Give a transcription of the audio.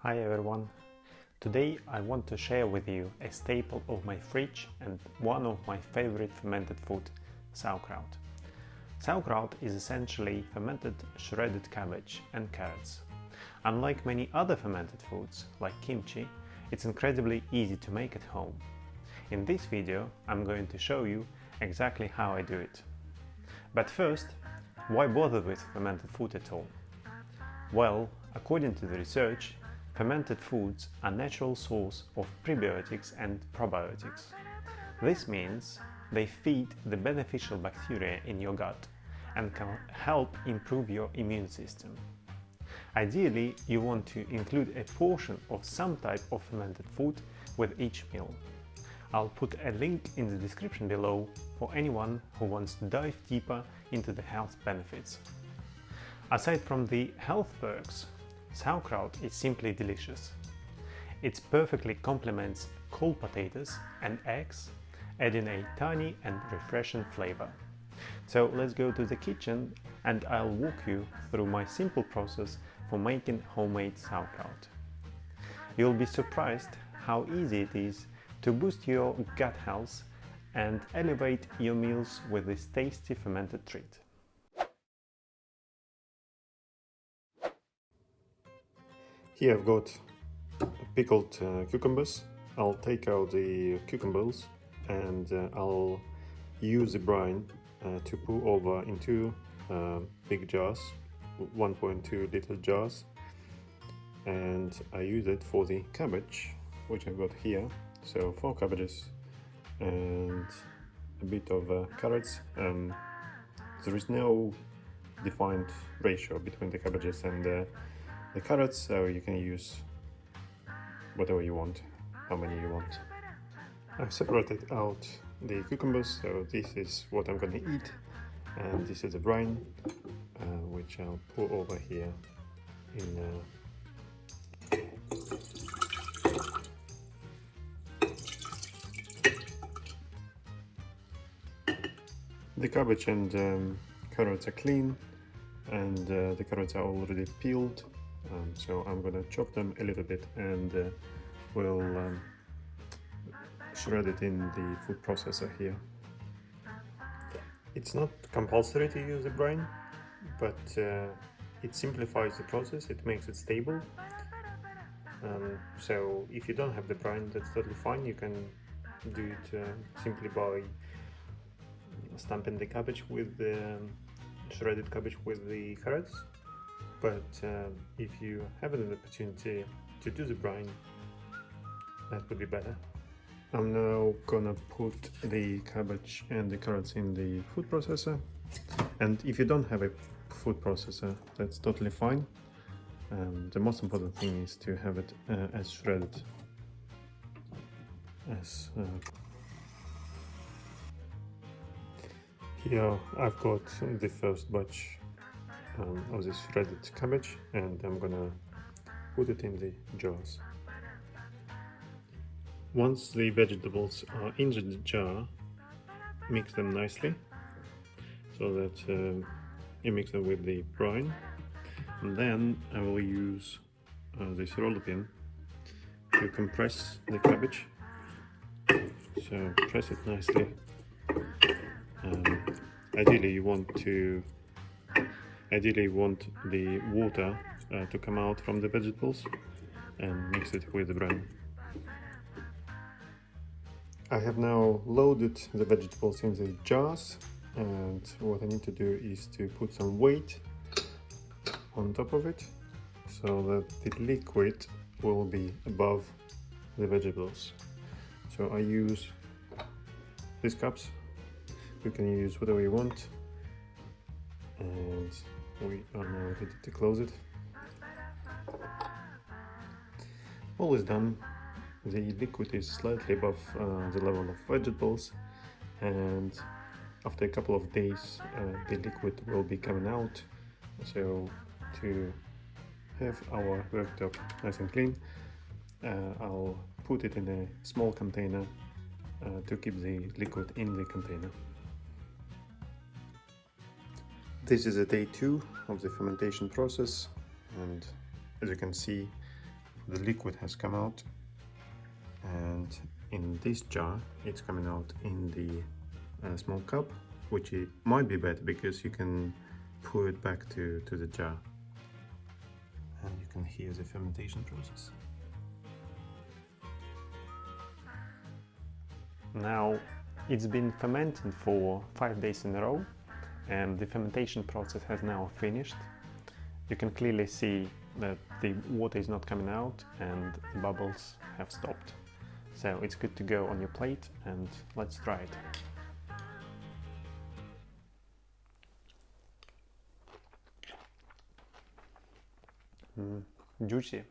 Hi everyone! Today I want to share with you a staple of my fridge and one of my favorite fermented food, sauerkraut. Sauerkraut is essentially fermented shredded cabbage and carrots. Unlike many other fermented foods, like kimchi, it's incredibly easy to make at home. In this video I'm going to show you exactly how I do it. But first, why bother with fermented food at all? Well, according to the research, fermented foods are a natural source of prebiotics and probiotics. This means they feed the beneficial bacteria in your gut and can help improve your immune system. Ideally, you want to include a portion of some type of fermented food with each meal. I'll put a link in the description below for anyone who wants to dive deeper into the health benefits. Aside from the health perks, sauerkraut is simply delicious. It perfectly complements cold potatoes and eggs, adding a tiny and refreshing flavor. So let's go to the kitchen and I'll walk you through my simple process for making homemade sauerkraut. You'll be surprised how easy it is to boost your gut health and elevate your meals with this tasty fermented treat. Here I've got pickled cucumbers. I'll take out the cucumbers and I'll use the brine to pour over into big jars, 1.2 liter jars, and I use it for the cabbage, which I've got here. So 4 cabbages and a bit of carrots. There is no defined ratio between the cabbages and the carrots, so you can use whatever you want, how many you want. I've separated out the cucumbers, so this is what I'm gonna eat, and this is the brine, which I'll pour over here in the cabbage and carrots are clean, and the carrots are already peeled. So I'm gonna chop them a little bit and we'll shred it in the food processor here. It's not compulsory to use the brine, but it simplifies the process, it makes it stable. So if you don't have the brine, that's totally fine. You can do it simply by stamping the cabbage with the shredded cabbage with the carrots. But if you have an opportunity to do the brine, that would be better. I'm now gonna put the cabbage and the carrots in the food processor. And if you don't have a food processor, that's totally fine. The most important thing is to have it as shredded as here I've got the first batch of this shredded cabbage, and I'm gonna put it in the jars. Once the vegetables are in the jar, mix them nicely so that you mix them with the brine, and then I will use this roller pin to compress the cabbage. So press it nicely. Ideally you want the water to come out from the vegetables, and mix it with the brine. I have now loaded the vegetables in the jars, and what I need to do is to put some weight on top of it so that the liquid will be above the vegetables. So I use these cups. You can use whatever you want, and we are now ready to close it. All is done. The liquid is slightly above the level of vegetables, and after a couple of days the liquid will be coming out. So to have our worktop nice and clean, I'll put it in a small container to keep the liquid in the container. This is a day 2 of the fermentation process, and as you can see, the liquid has come out, and in this jar it's coming out in the small cup, which might be better because you can pour it back to the jar and you can hear the fermentation process. Now it's been fermenting for 5 days in a row, and the fermentation process has now finished. You can clearly see that the water is not coming out and the bubbles have stopped. So it's good to go on your plate, and let's try it. Juicy.